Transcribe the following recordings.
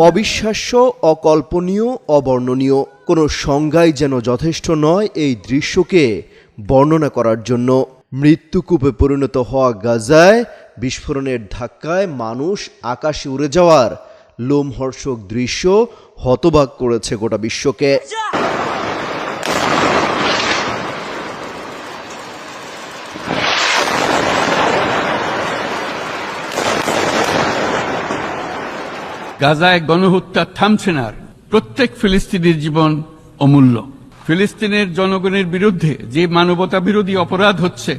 অবিশ্বাস্য, অকল্পনীয়, অবর্ণনীয়, কোনো সংজ্ঞাই যেন যথেষ্ট নয় এই দৃশ্যকে বর্ণনা করার জন্য। মৃত্যুকূপে পরিণত হওয়া গাজায় বিস্ফোরণের ধাক্কায় মানুষ আকাশে উড়ে যাওয়ার লোমহর্ষক দৃশ্য হতবাক করেছে গোটা বিশ্বকে। গাজায় গণহত্যা থামছে না। প্রত্যেক ফিলিস্তিনির জীবন অমূল্য। ফিলিস্তিনের জনগণের বিরুদ্ধে যে মানবতা বিরোধী অপরাধ হচ্ছে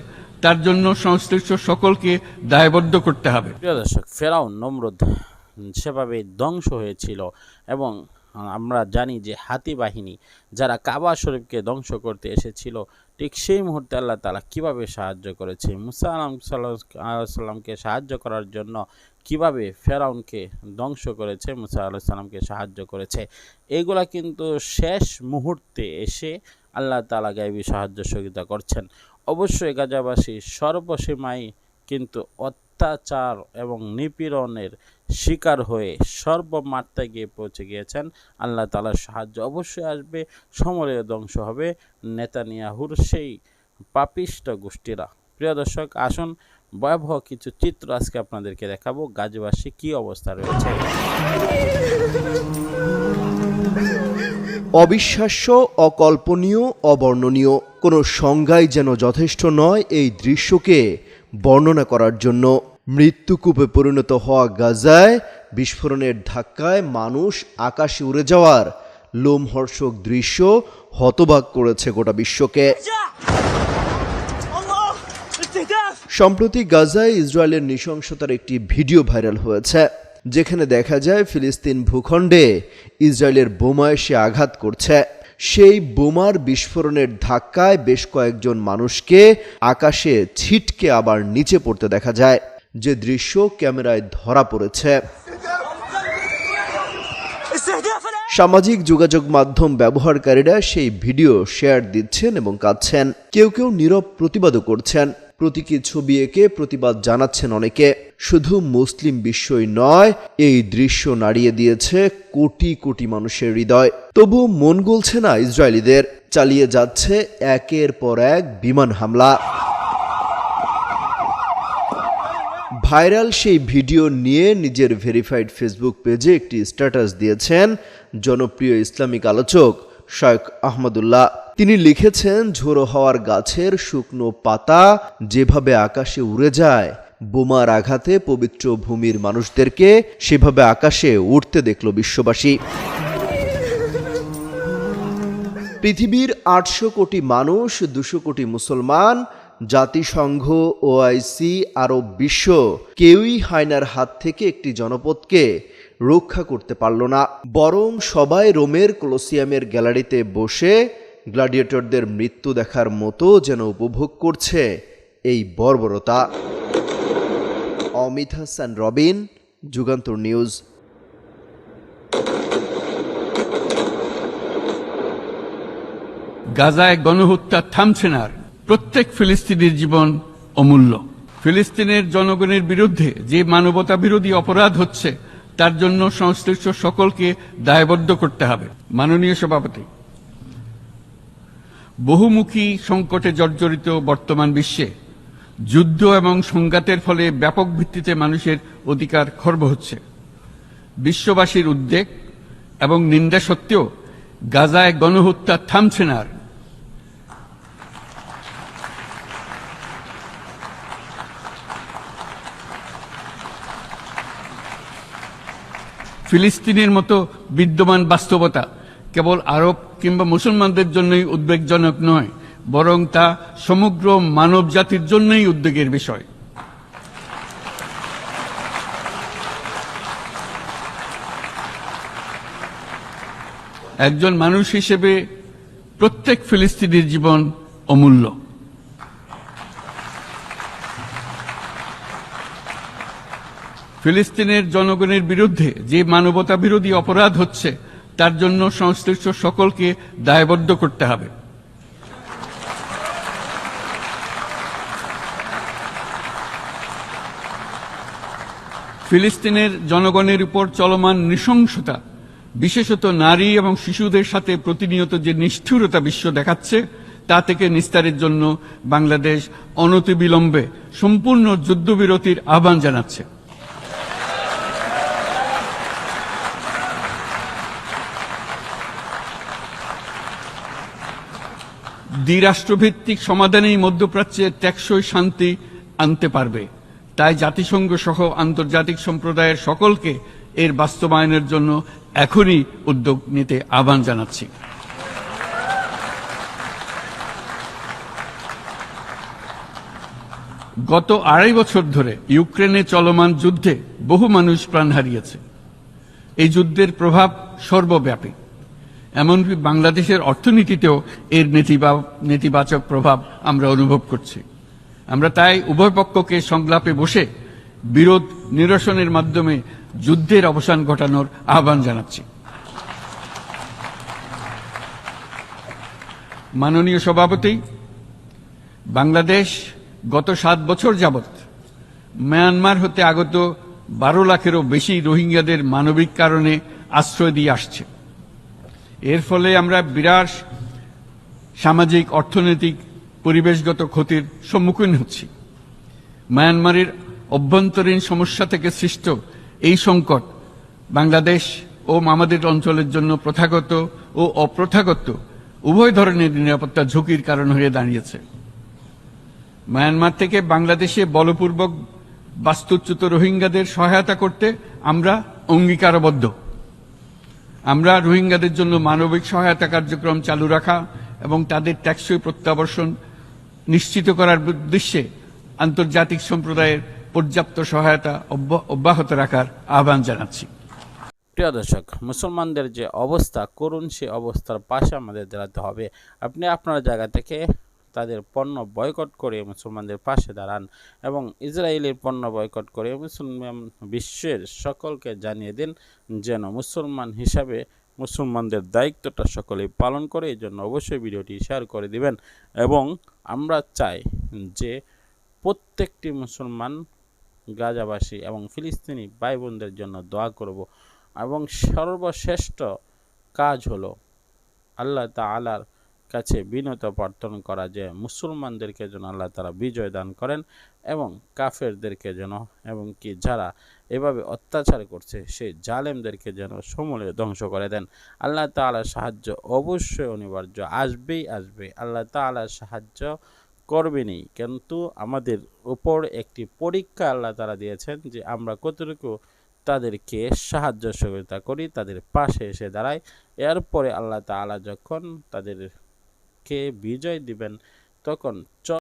তার জন্য সংশ্লিষ্ট সকলকে দায়বদ্ধ করতে হবে। প্রিয় দর্শক, ফেরাউন নমরুদ সেভাবে ধ্বংস হয়েছিল এবং আমরা জানি যে হাতি বাহিনী যারা কাবা শরীফকে ধ্বংস করতে এসেছিল, ঠিক সেই মুহূর্তে আল্লাহ তাআলা কিভাবে সাহায্য করেছে, মুসা আলাইহিস সালামকে সাহায্য করার জন্য কিভাবে ফেরাউনকে ধ্বংস করেছে, মুসা আলাইহিস সালামকে সাহায্য করেছে, এগুলা কিন্তু শেষ মুহূর্তে এসে আল্লাহ তাআলা গায়বী সাহায্য সহযোগিতা করছেন। অবশ্যই গাজাবাসী সর্বসীমায় কিন্তু অত্যাচার এবং নিপীড়নের শিকার হয়ে সর্বমাত্রায় গিয়ে পৌঁছে গিয়েছেন। আল্লাহ তাআলার সাহায্য অবশ্যই আসবে, সমূলে ধ্বংস হবে নেতানিয়াহুর সেই পাপিষ্ট গোষ্ঠীরা। প্রিয় দর্শক, আসুন ভয়াবহ কিছু চিত্র আজকে আপনাদেরকে দেখাবো গাজাবাসী কি অবস্থা রয়েছে। অবিশ্বাস্য, অকল্পনীয়, অবর্ণনীয়, কোনো সংজ্ঞাই যেন যথেষ্ট নয় এই দৃশ্যকে বর্ণনা করার জন্য। মৃত্যুকূপে পরিণত হওয়া গাজায় বিস্ফোরণের ধাক্কায় মানুষ আকাশে উড়ে যাওয়ার লোমহর্ষক দৃশ্য হতবাক করেছে গোটা বিশ্বকে। সম্প্রতি গাজায় ইসরায়েলের নৃশংসতার একটি ভিডিও ভাইরাল হয়েছে, যেখানে দেখা যায় ফিলিস্তিন ভূখণ্ডে ইসরায়েলের বোমা এসে আঘাত করছে। সেই বোমার বিস্ফোরণের ধাক্কায় বেশ কয়েকজন মানুষকে আকাশে ছিটকে আবার নিচে পড়তে দেখা যায়, যে দৃশ্য ক্যামেরায় ধরা পড়েছে। সামাজিক যোগাযোগ মাধ্যম ব্যবহারকারীরা সেই ভিডিও শেয়ার দিচ্ছেন এবং কাঁদছেন। কেউ কেউ নীরব প্রতিবাদও করছেন, প্রতীকী ছবি এঁকে প্রতিবাদ জানাচ্ছেন অনেকে। শুধু মুসলিম বিশ্বই নয়, এই দৃশ্য নাড়িয়ে দিয়েছে কোটি কোটি মানুষের হৃদয়। তবুও মন গলছে না ইসরায়েলিদের, চালিয়ে যাচ্ছে একের পর এক বিমান হামলা। ভাইরাল সেই ভিডিও নিয়ে নিজের ভেরিফাইড ফেসবুক পেজে একটি স্ট্যাটাস দিয়েছেন জনপ্রিয় ইসলামিক আলোচক শায়খ আহমদুল্লাহ। তিনি লিখেছেন, ঝোড়ো হওয়ার গাছের শুকনো পাতা যেভাবে আকাশে উড়ে যায়, বোমার আঘাতে পবিত্র ভূমির মানুষদেরকে সেভাবে আকাশে উঠতে দেখল বিশ্ববাসী। পৃথিবীর 800 কোটি মানুষ, 200 কোটি মুসলমান, জাতিসংঘ, ওআইসি, আরব বিশ্ব কেউই হায়নার হাত থেকে একটি জনপদকে রক্ষা করতে পারল না। বরং সবাই রোমের কলোসিয়ামের গ্যালারিতে বসে গ্ল্যাডিয়েটরদের মৃত্যু দেখার মতো যেন উপভোগ করছে এই বর্বরতা। অমিত হাসান রবিন, যুগান্তর নিউজ। গাজায় গণহত্যা থামছে না। প্রত্যেক ফিলিস্তিনির জীবন অমূল্য। ফিলিস্তিনের জনগণের বিরুদ্ধে যে মানবতা বিরোধী অপরাধ হচ্ছে তার জন্য সংশ্লিষ্ট সকলকে দায়বদ্ধ করতে হবে। মাননীয় সভাপতি, বহুমুখী সংকটে জর্জরিত বর্তমান বিশ্বে যুদ্ধ এবং সংঘাতের ফলে ব্যাপক ভিত্তিতে মানুষের অধিকার খর্ব হচ্ছে। বিশ্ববাসীর উদ্বেগ এবং নিন্দা সত্ত্বেও গাজায় গণহত্যা থামছে না। ফিলিস্তিনের মতো বিদ্যমান বাস্তবতা কেবল আরব কিংবা মুসলমানদের জন্যই উদ্বেগজনক নয়, বরং তা সমগ্র মানব জাতির জন্যই উদ্বেগের বিষয়। একজন মানুষ হিসেবে প্রত্যেক ফিলিস্তিনির জীবন অমূল্য। ফিলিস্তিনের জনগণের বিরুদ্ধে যে মানবতা বিরোধী অপরাধ হচ্ছে তার জন্য সংশ্লিষ্ট সকলকে দায়বদ্ধ করতে হবে। ফিলিস্তিনের জনগণের উপর চলমান নৃশংসতা, বিশেষত নারী এবং শিশুদের সাথে প্রতিনিয়ত যে নিষ্ঠুরতা বিশ্ব দেখাচ্ছে, তা থেকে নিস্তারের জন্য বাংলাদেশ অনতিবিলম্বে সম্পূর্ণ যুদ্ধবিরতির আহ্বান জানাচ্ছে। দ্বিরাষ্ট্রভিত্তিক সমাধানেই মধ্যপ্রাচ্যে টেকসই শান্তি আনতে পারবে। তাই জাতিসংঘ সহ আন্তর্জাতিক সম্প্রদায়ের সকলকে এর বাস্তবায়নের জন্য এখনই উদ্যোগ নিতে আহ্বান জানাচ্ছি। গত 2.5 বছর ধরে ইউক্রেনে চলমান যুদ্ধে বহু মানুষ প্রাণ হারিয়েছে। এই যুদ্ধের প্রভাব সর্বব্যাপী, এমনকি বাংলাদেশের অর্থনীতিতেও এর নেতিবাচক প্রভাব আমরা অনুভব করছি। আমরা তাই উভয় পক্ষকে সংলাপে বসে বিরোধ নিরসনের মাধ্যমে যুদ্ধের অবসান ঘটানোর আহ্বান জানাচ্ছি। মাননীয় সভাপতি, বাংলাদেশ গত 7 বছর যাবৎ মায়ানমার হতে আগত 12 লাখেরও বেশি রোহিঙ্গাদের মানবিক কারণে আশ্রয় দিয়ে আসছে। এর ফলে আমরা বিরাট সামাজিক, অর্থনৈতিক, পরিবেশগত ক্ষতির সম্মুখীন হচ্ছি। মায়ানমারের অভ্যন্তরীণ সমস্যা থেকে সৃষ্ট এই সংকট বাংলাদেশ ও আমাদের অঞ্চলের জন্য প্রথাগত ও অপ্রথাগত উভয় ধরনের নিরাপত্তা ঝুঁকির কারণ হয়ে দাঁড়িয়েছে। মায়ানমার থেকে বাংলাদেশে বলপূর্বক বাস্তুচ্যুত রোহিঙ্গাদের সহায়তা করতে আমরা অঙ্গীকারবদ্ধ। আমরা রোহিঙ্গাদের জন্য মানবিক সহায়তা কার্যক্রম চালু রাখা এবং তাদের টেকসই প্রত্যাবর্তন নিশ্চিত করার উদ্দেশ্যে আন্তর্জাতিক সম্প্রদায়ের পর্যাপ্ত সহায়তা অব্যাহত রাখার আহ্বান জানাচ্ছি। প্রিয় দর্শক, মুসলমানদের যে অবস্থা করুন, সে অবস্থার পাশে আমাদের দাঁড়াতে হবে। আপনি আপনার জায়গা থেকে তাদের পণ্য বয়কট করে মুসলমানদের পাশে দাঁড়ান এবং ইসরায়েলের পণ্য বয়কট করে মুসলমান বিশ্বের সকলকে জানিয়ে দিন যেন মুসলমান হিসাবে মুসলমানদের দায়িত্বটা সকলেই পালন করে। এই জন্য অবশ্যই ভিডিওটি শেয়ার করে দিবেন এবং আমরা চাই যে প্রত্যেকটি মুসলমান, গাজাবাসী এবং ফিলিস্তিনি ভাই বোনদের জন্য দোয়া করব এবং সর্বশ্রেষ্ঠ কাজ হলো আল্লাহ তাআলার কাছে বিনত প্রার্থনা করা যে মুসলমানদেরকে যেন আল্লাহ তাআলা বিজয় দান করেন এবং কাফেরদেরকে যেন, এবং কি যারা এভাবে অত্যাচার করছে সেই জালেমদেরকে যেন সমূলে ধ্বংস করে দেন। আল্লাহ তাআলার সাহায্য অবশ্যই অনিবার্য, আসবেই আসবে। আল্লাহ তাআলার সাহায্য করবেনই, কিন্তু আমাদের উপর একটি পরীক্ষা আল্লাহ তাআলা দিয়েছেন যে আমরা কতটুকু তাদেরকে সাহায্য সহযোগিতা করি, তাদের পাশে এসে দাঁড়াই। এরপরে আল্লাহ তাআলা যখন তাদেরকে বিজয় দিবেন তখন